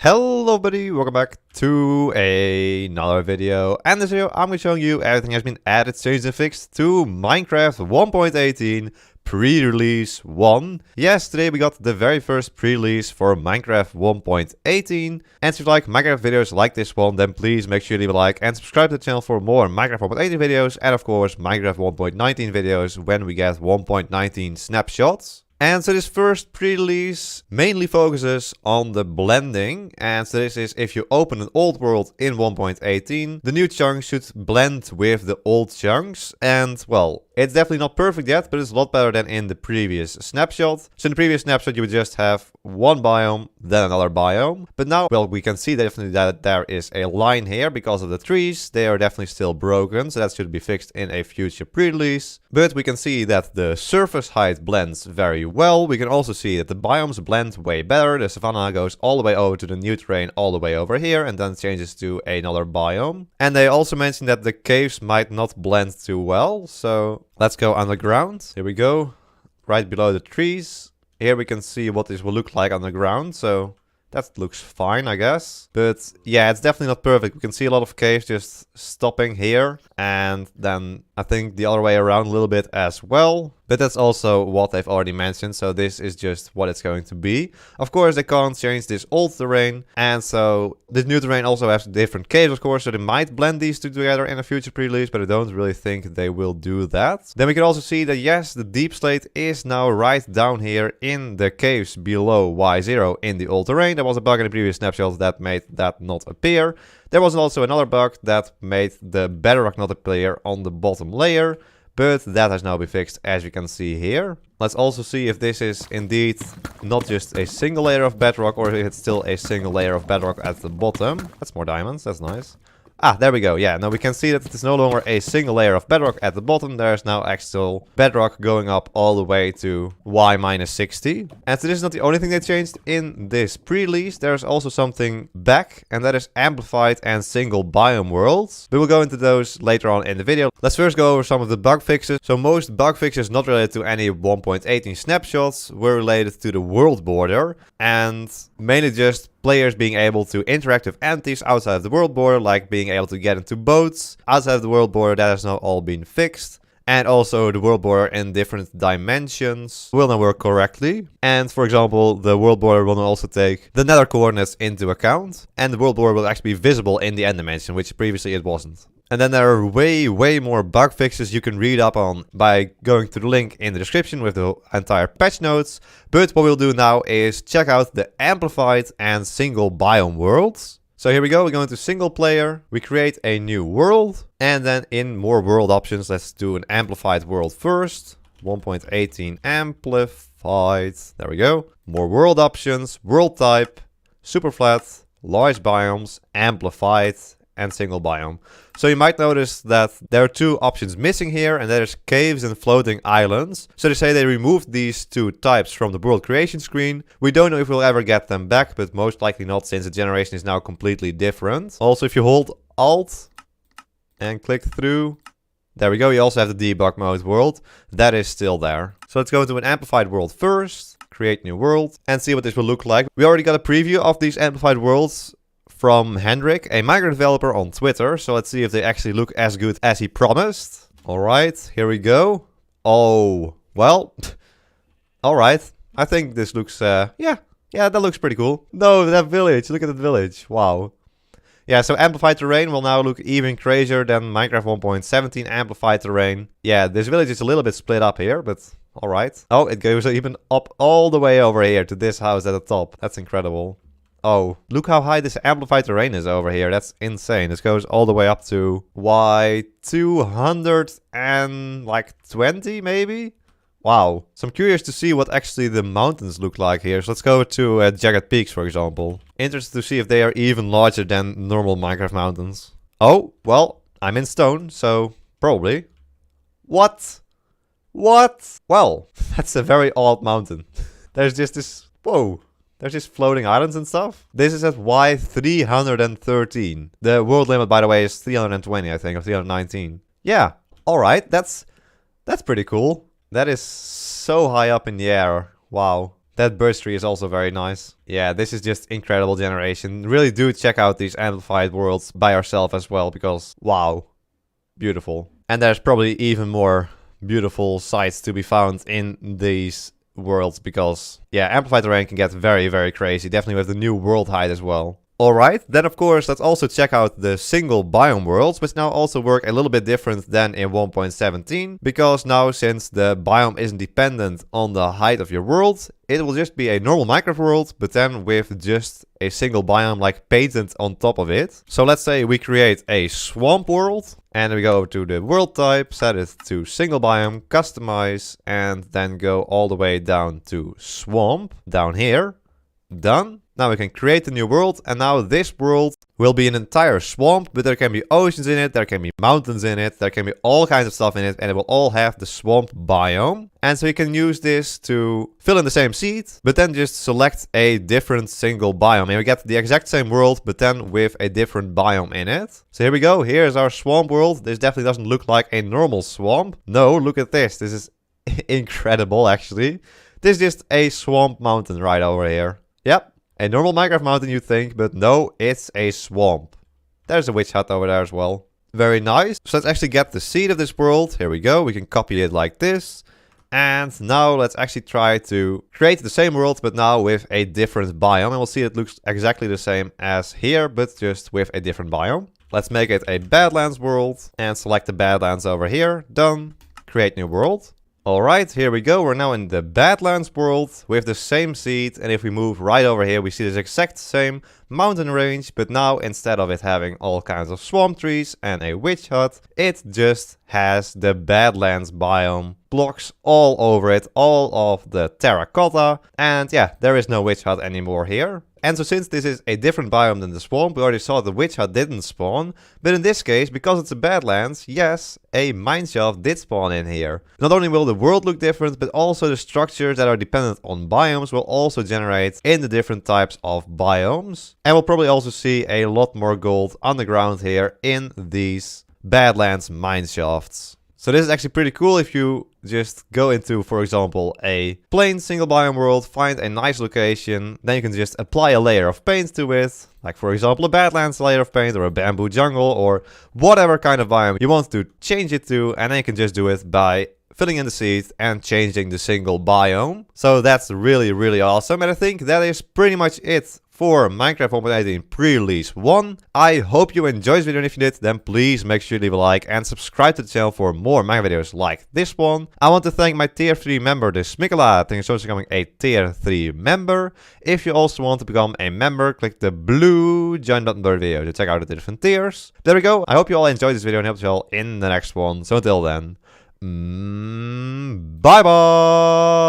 Hello buddy, welcome back to another video. And this video I'm going to show you everything has been added, changed and fixed to Minecraft 1.18 pre-release 1. Yes, today we got the very first pre-release for Minecraft 1.18. And if you like Minecraft videos like this one, then please make sure to leave a like and subscribe to the channel for more Minecraft 1.18 videos. And of course Minecraft 1.19 videos when we get 1.19 snapshots. And so this first pre-release mainly focuses on the blending. And so this is if you open an old world in 1.18, the new chunks should blend with the old chunks. And well, it's definitely not perfect yet, but it's a lot better than in the previous snapshot. So in the previous snapshot, you would just have one biome, then another biome. But now, well, we can see definitely that there is a line here because of the trees. They are definitely still broken, so that should be fixed in a future pre-release. But we can see that the surface height blends very well. We can also see that the biomes blend way better. The savanna goes all the way over to the new terrain all the way over here and then changes to another biome. And they also mentioned that the caves might not blend too well, so let's go underground. Here we go, right below the trees. Here we can see what this will look like underground, so that looks fine, I guess. But yeah, it's definitely not perfect. We can see a lot of caves just stopping here. And then I think the other way around a little bit as well. But that's also what they've already mentioned. So this is just what it's going to be. Of course, they can't change this old terrain. And so this new terrain also has different caves, of course. So they might blend these two together in a future pre-release. But I don't really think they will do that. Then we can also see that, yes, the deep slate is now right down here in the caves below Y0 in the old terrain. There was a bug in the previous snapshot that made that not appear. There was also another bug that made the bedrock not appear on the bottom layer, but that has now been fixed, as you can see here. Let's also see if this is indeed not just a single layer of bedrock or if it's still a single layer of bedrock at the bottom. That's more diamonds, that's nice. Ah, there we go. Yeah, now we can see that it is no longer a single layer of bedrock at the bottom. There's now actual bedrock going up all the way to Y-60. And so this is not the only thing they changed in this pre-release. There's also something back, and that is amplified and single biome worlds. We will go into those later on in the video. Let's first go over some of the bug fixes. So most bug fixes not related to any 1.18 snapshots were related to the world border, and mainly just players being able to interact with entities outside of the world border, like being able to get into boats outside of the world border. That has now all been fixed. And also the world border in different dimensions will now work correctly. And for example, the world border will now also take the nether coordinates into account. And the world border will actually be visible in the end dimension, which previously it wasn't. And then there are way more bug fixes you can read up on by going to the link in the description with the entire patch notes. But what we'll do now is check out the amplified and single biome worlds. So here we go, we go into single player, we create a new world. And then in more world options, let's do an amplified world first. 1.18 amplified, there we go. More world options, world type, super flat, large biomes, amplified, and single biome. So you might notice that there are two options missing here, and there's caves and floating islands. So they say they removed these two types from the world creation screen. We don't know if we'll ever get them back, but most likely not, since the generation is now completely different. Also, if you hold Alt and click through, there we go, you also have the debug mode world. That is still there. So let's go into an amplified world first, create new world, and see what this will look like. We already got a preview of these amplified worlds from Hendrik, a Minecraft developer on Twitter. So let's see if they actually look as good as he promised. Alright, here we go. Oh, well, alright. I think this looks, yeah, that looks pretty cool. No, that village, look at that village, wow. Yeah, so amplified terrain will now look even crazier than Minecraft 1.17 amplified terrain. Yeah, this village is a little bit split up here, but alright. Oh, it goes even up all the way over here to this house at the top. That's incredible. Oh, look how high this amplified terrain is over here. That's insane. This goes all the way up to Y220 maybe? Wow. So I'm curious to see what actually the mountains look like here. So let's go to Jagged Peaks, for example. Interested to see if they are even larger than normal Minecraft mountains. Oh, well, I'm in stone, so probably. What? What? Well, that's a very odd mountain. There's just this... Whoa. There's just floating islands and stuff. This is at Y313. The world limit, by the way, is 320, I think, or 319. Yeah, alright, that's pretty cool. That is so high up in the air. Wow. That birch tree is also very nice. Yeah, this is just incredible generation. Really do check out these amplified worlds by yourself as well, because wow, beautiful. And there's probably even more beautiful sights to be found in these worlds, because yeah, amplified terrain can get very, very crazy. Definitely with the new world height as well. Alright, then of course let's also check out the single biome worlds, which now also work a little bit different than in 1.17, because now since the biome isn't dependent on the height of your world, it will just be a normal Minecraft world, but then with just a single biome like painted on top of it. So let's say we create a swamp world, and we go over to the world type, set it to single biome, customize, and then go all the way down to swamp, down here, done. Now we can create a new world, and now this world will be an entire swamp, but there can be oceans in it, there can be mountains in it, there can be all kinds of stuff in it, and it will all have the swamp biome. And so you can use this to fill in the same seed, but then just select a different single biome. And we get the exact same world, but then with a different biome in it. So here we go, here's our swamp world. This definitely doesn't look like a normal swamp. No, look at this, this is incredible actually. This is just a swamp mountain right over here. Yep. A normal Minecraft mountain you'd think, but no, it's a swamp. There's a witch hut over there as well. Very nice. So let's actually get the seed of this world. Here we go. We can copy it like this. And now let's actually try to create the same world, but now with a different biome. And we'll see it looks exactly the same as here, but just with a different biome. Let's make it a Badlands World and select the Badlands over here. Done. Create new world. Alright, here we go. We're now in the Badlands World with the same seed, and if we move right over here we see this exact same mountain range, but now instead of it having all kinds of swamp trees and a witch hut, it just has the Badlands biome blocks all over it, all of the terracotta, and yeah, there is no witch hut anymore here. And so since this is a different biome than the swamp, we already saw the witch hut didn't spawn. But in this case, because it's a Badlands, yes, a mineshaft did spawn in here. Not only will the world look different, but also the structures that are dependent on biomes will also generate in the different types of biomes. And we'll probably also see a lot more gold underground here in these Badlands mineshafts. So this is actually pretty cool if you just go into, for example, a plain single biome world, find a nice location, then you can just apply a layer of paint to it, like for example a Badlands layer of paint or a bamboo jungle or whatever kind of biome you want to change it to, and then you can just do it by filling in the seed and changing the single biome. So that's really, really awesome, and I think that is pretty much it for Minecraft 1.18 pre-release 1. I hope you enjoyed this video, and if you did, then please make sure you leave a like and subscribe to the channel for more Minecraft videos like this one. I want to thank my tier 3 member, the Smikala. Thank you so much for becoming a tier 3 member. If you also want to become a member, click the blue join button below the video to check out the different tiers. There we go. I hope you all enjoyed this video and help you all in the next one. So until then, bye bye!